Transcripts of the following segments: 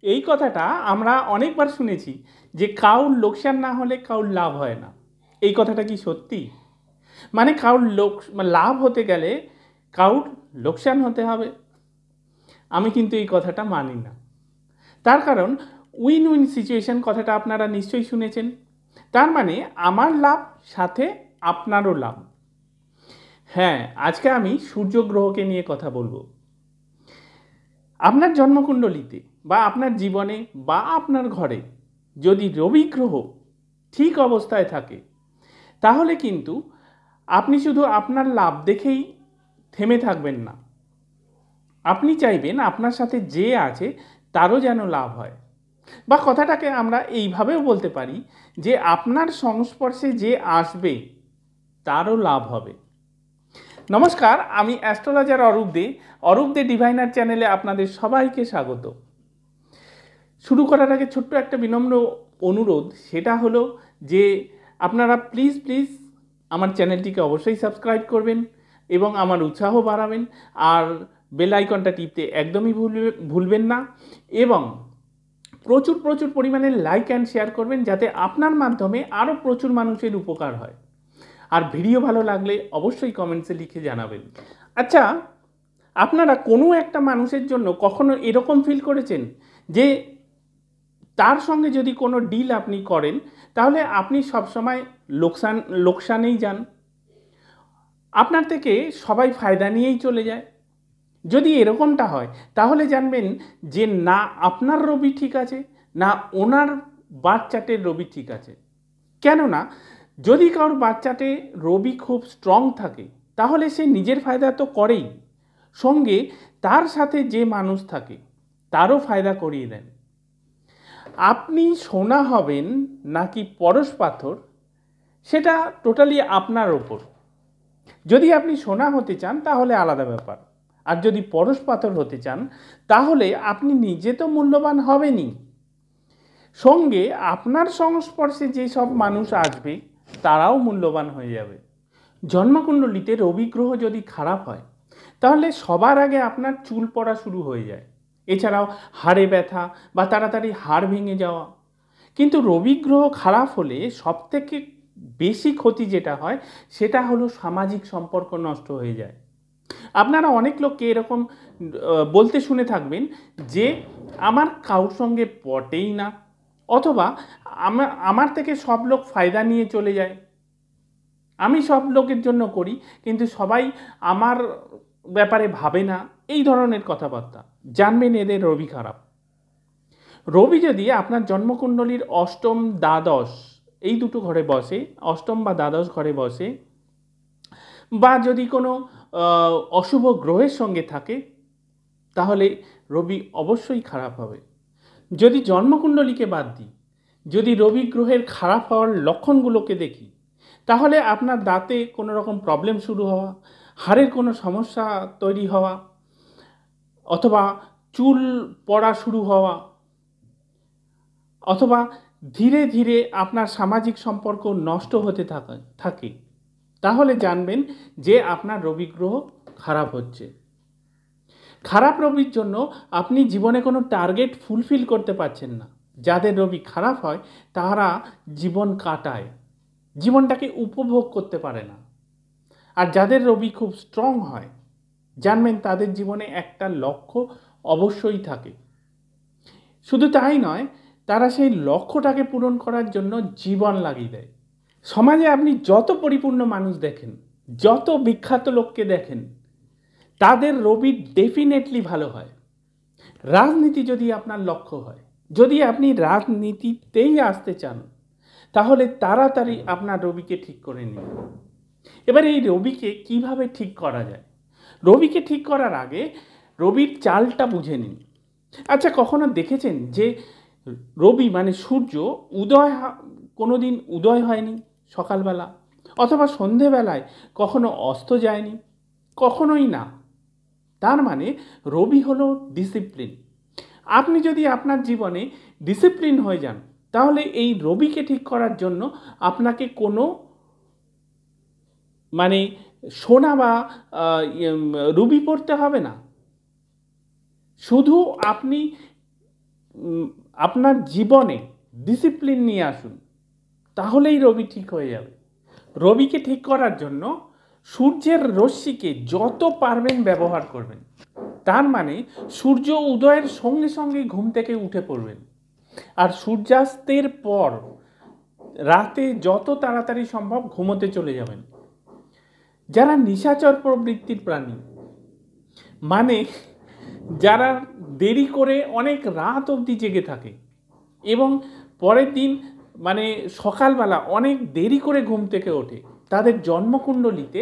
এই কথাটা আমরা অনেকবার শুনেছি যে কাউর লোকসান না হলে কাউর লাভ হয় না। এই কথাটা কি সত্যি? মানে কাউর লাভ হতে গেলে কাউর লোকসান হতে হবে? আমি কিন্তু এই কথাটা মানি না। তার কারণ উইন উইন সিচুয়েশন কথাটা আপনারা নিশ্চয়ই শুনেছেন। তার মানে আমার লাভ সাথে আপনারও লাভ। হ্যাঁ, আজকে আমি সূর্যগ্রহকে নিয়ে কথা বলবো। আপনার জন্মকুণ্ডলিতে বা আপনার জীবনে বা আপনার ঘরে যদি রবি গ্রহ ঠিক অবস্থায় থাকে, তাহলে কিন্তু আপনি শুধু আপনার লাভ দেখেই থেমে থাকবেন না। আপনি চাইবেন আপনার সাথে যে আছে তারও যেন লাভ হয়, বা কথাটাকে আমরা এইভাবেও বলতে পারি যে আপনার সংস্পর্শে যে আসবে তারও লাভ হবে। নমস্কার, আমি অ্যাস্ট্রোলজার অরূপ দে ডিভাইনার চ্যানেলে আপনাদের সবাইকে স্বাগত। শুরু করার আগে ছোট্ট একটা বিনম্র অনুরোধ, সেটা হলো যে আপনারা প্লিজ আমার চ্যানেলটিকে অবশ্যই সাবস্ক্রাইব করবেন এবং আমার উৎসাহ বাড়াবেন, আর বেল আইকনটা টিপতে একদমই ভুলবেন না, এবং প্রচুর পরিমাণে লাইক অ্যান্ড শেয়ার করবেন, যাতে আপনার মাধ্যমে আরও প্রচুর মানুষের উপকার হয়। আর ভিডিও ভালো লাগলে অবশ্যই কমেন্টসে লিখে জানাবেন। আচ্ছা, আপনারা কোনো একটা মানুষের জন্য কখনো এরকম ফিল করেছেন যে তার সঙ্গে যদি কোনো ডিল আপনি করেন, তাহলে আপনি সবসময় লোকসানেই যান, আপনার থেকে সবাই ফায়দা নিয়েই চলে যায়? যদি এরকমটা হয়, তাহলে জানবেন যে না আপনার রবি ঠিক আছে, না ওনার বাচ্চাটের রবি ঠিক আছে। কেননা যদি কারোর বাচ্চাটে রবি খুব স্ট্রং থাকে, তাহলে সে নিজের ফায়দা তো করেই, সঙ্গে তার সাথে যে মানুষ থাকে তারও ফায়দা করিয়ে দেন। আপনি সোনা হবেন নাকি পরশ পাথর, সেটা টোটালি আপনার ওপর। যদি আপনি সোনা হতে চান তাহলে আলাদা ব্যাপার, আর যদি পরশ পাথর হতে চান তাহলে আপনি নিজে তো মূল্যবান হবেনই, সঙ্গে আপনার সংস্পর্শে যে সব মানুষ আসবে তারাও মূল্যবান হয়ে যাবে। জন্মকুণ্ডলিতে রবি গ্রহ যদি খারাপ হয়, তাহলে সবার আগে আপনার চুল পড়া শুরু হয়ে যায়, এছাড়াও হাড়ে ব্যথা বা তাড়াতাড়ি হাড় ভেঙে যাওয়া। কিন্তু রবি গ্রহ খারাপ হলে সবথেকে বেশি ক্ষতি যেটা হয়, সেটা হলো সামাজিক সম্পর্ক নষ্ট হয়ে যায়। আপনারা অনেক লোককে এরকম বলতে শুনে থাকবেন যে আমার কারোর সঙ্গে পটেই না, অথবা আমার থেকে সব লোক ফায়দা নিয়ে চলে যায়, আমি সব লোকের জন্য করি কিন্তু সবাই আমার ব্যাপারে ভাবে না। এই ধরনের কথাবার্তা, জানবেন এদের রবি খারাপ। রবি যদি আপনার জন্মকুণ্ডলীর অষ্টম দ্বাদশ এই দুটো ঘরে বসে, অষ্টম বা দ্বাদশ ঘরে বসে, বা যদি কোনো অশুভ গ্রহের সঙ্গে থাকে, তাহলে রবি অবশ্যই খারাপ হবে। যদি জন্মকুণ্ডলীকে বাদ দিই, যদি রবি গ্রহের খারাপ হওয়ার লক্ষণগুলোকে দেখি, তাহলে আপনার দাঁতে কোনো রকম প্রবলেম শুরু হওয়া, হাড়ের কোনো সমস্যা তৈরি হওয়া, অথবা চুল পড়া শুরু হওয়া, অথবা ধীরে ধীরে আপনার সামাজিক সম্পর্ক নষ্ট হতে থাকে, তাহলে জানবেন যে আপনার রবি গ্রহ খারাপ হচ্ছে। খারাপ রবির জন্য আপনি জীবনে কোনো টার্গেট ফুলফিল করতে পারছেন না। যাদের রবি খারাপ হয় তারা জীবন কাটায়, জীবনটাকে উপভোগ করতে পারে না। আর যাদের রবি খুব স্ট্রং হয়, জানবেন তাদের জীবনে একটা লক্ষ্য অবশ্যই থাকে। শুধু তাই নয়, তারা সেই লক্ষ্যটাকে পূরণ করার জন্য জীবন লাগিয়ে দেয়। সমাজে আপনি যত পরিপূর্ণ মানুষ দেখেন, যত বিখ্যাত লোককে দেখেন, তাদের রবি ডেফিনেটলি ভালো হয়। রাজনীতি যদি আপনার লক্ষ্য হয়, যদি আপনি রাজনীতিতেই আসতে চান, তাহলে তাড়াতাড়ি আপনার রবিকে ঠিক করে নিন। এবার এই রবিকে কিভাবে ঠিক করা যায়? রবিকে ঠিক করার আগে রবির চালটা বুঝে নিন। আচ্ছা, কখনো দেখেছেন যে রবি মানে সূর্য কোনো দিন উদয় হয়নি সকালবেলা, অথবা সন্ধেবেলায় কখনো অস্ত যায়নি? কখনোই না। তার মানে রবি হলো ডিসিপ্লিন। আপনি যদি আপনার জীবনে ডিসিপ্লিন হয়ে যান, তাহলে এই রবিকে ঠিক করার জন্য আপনাকে কোনো মানে সোনা বা রুবি পড়তে হবে না। শুধু আপনি আপনার জীবনে ডিসিপ্লিন নিয়ে আসুন, তাহলেই রবি ঠিক হয়ে যাবে। রবিকে ঠিক করার জন্য সূর্যের রশ্মিকে যত পারবেন ব্যবহার করবেন। তার মানে সূর্য উদয়ের সঙ্গে সঙ্গে ঘুম থেকে উঠে পড়বেন, আর সূর্যাস্তের পর রাতে যত তাড়াতাড়ি সম্ভব ঘুমোতে চলে যাবেন। যারা নিশাচর প্রবৃত্তির প্রাণী, মানে যারা দেরি করে অনেক রাত অবধি জেগে থাকে এবং পরের দিন মানে সকালবেলা অনেক দেরি করে ঘুম থেকে ওঠে, তাদের জন্মকুণ্ডলিতে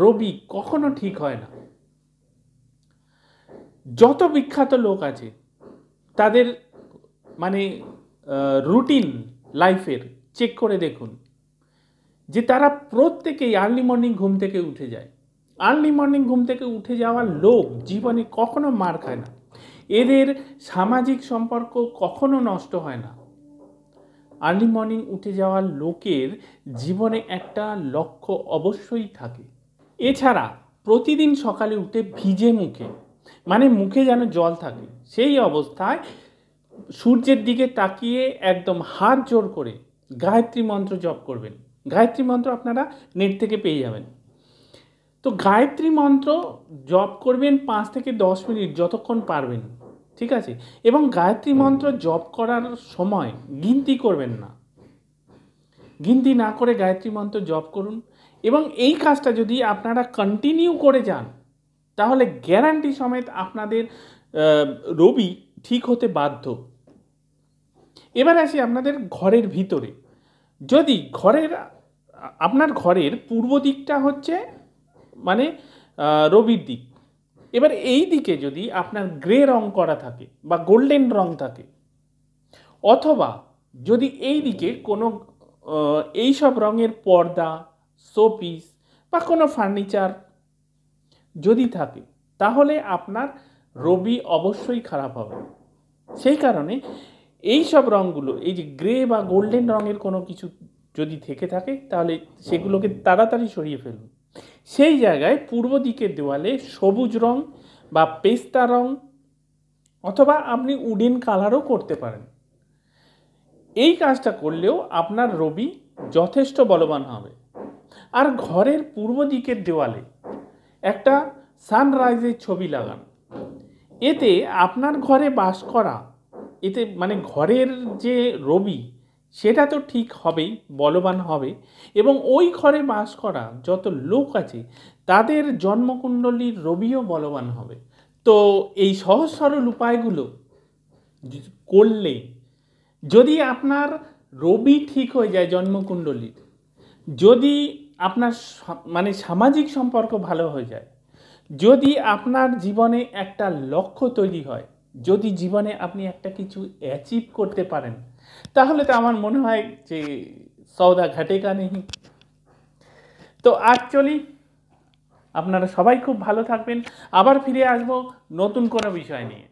রবি কখনো ঠিক হয় না। যত বিখ্যাত লোক আছে তাদের মানে রুটিন লাইফের চেক করে দেখুন যে তারা প্রত্যেকেই আর্লি মর্নিং ঘুম থেকে উঠে যায়। আর্লি মর্নিং ঘুম থেকে উঠে যাওয়ার লোক জীবনে কখনো মার খায় না, এদের সামাজিক সম্পর্ক কখনো নষ্ট হয় না। আর্লি মর্নিং উঠে যাওয়ার লোকের জীবনে একটা লক্ষ্য অবশ্যই থাকে। এছাড়া প্রতিদিন সকালে উঠে ভিজে মুখে, মানে মুখে যেন জল থাকে, সেই অবস্থায় সূর্যের দিকে তাকিয়ে একদম হাত জোর করে গায়ত্রী মন্ত্র জপ করবেন। গায়ত্রী মন্ত্র আপনারা নেট থেকে পেয়ে যাবেন। তো গায়ত্রী মন্ত্র জপ করবেন 5 থেকে 10 মিনিট যতক্ষণ পারবেন, ঠিক আছে? এবং গায়ত্রী মন্ত্র জপ করার সময় গিনতি করবেন না, গিনতি না করে গায়ত্রী মন্ত্র জপ করুন। এবং এই কাজটা যদি আপনারা কন্টিনিউ করে যান তাহলে গ্যারান্টি সমেত আপনাদের রবি ঠিক হতে বাধ্য। এবার আসি আপনাদের ঘরের ভিতরে। যদি আপনার ঘরের পূর্ব দিকটা হচ্ছে মানে রবির দিক, এবার এই দিকে যদি আপনার গ্রে রং করা থাকে বা গোল্ডেন রং থাকে, অথবা যদি এই দিকে কোনো এইসব রঙের পর্দা, শোপিস বা কোনো ফার্নিচার যদি থাকে, তাহলে আপনার রবি অবশ্যই খারাপ হবে। সেই কারণে এই সব রঙগুলো, এই যে গ্রে বা গোল্ডেন রঙের কোনো কিছু যদি থেকে থাকে তাহলে সেগুলোকে তাড়াতাড়ি সরিয়ে ফেলুন। সেই জায়গায় পূর্ব দিকের দেওয়ালে সবুজ রং বা পেস্তা রং অথবা আপনি উডেন কালারও করতে পারেন। এই কাজটা করলেও আপনার রবি যথেষ্ট বলবান হবে। আর ঘরের পূর্ব দিকের দেওয়ালে একটা সানরাইজের ছবি লাগান। এতে আপনার ঘরে বাস করা, এতে মানে ঘরের যে রবি সেটা তো ঠিক হবেই, বলবান হবে, এবং ওই ঘরে বাস করা যত লোক আছে তাদের জন্মকুণ্ডলীর রবিও বলবান হবে। তো এই সহজ সরল উপায়গুলো করলে যদি আপনার রবি ঠিক হয়ে যায় জন্মকুণ্ডলীর, যদি আপনার মানে সামাজিক সম্পর্ক ভালো হয়ে যায়, যদি আপনার জীবনে একটা লক্ষ্য তৈরি হয়, যদি জীবনে আপনি একটা কিছু অ্যাচিভ করতে পারেন, তাহলে তো আমার মনে হয় যে সৌদা ঘটেগা নেই। তো আজ চলি, আপনারা সবাই খুব ভালো থাকবেন। আবার ফিরে আসবো নতুন কোনো বিষয় নিয়ে।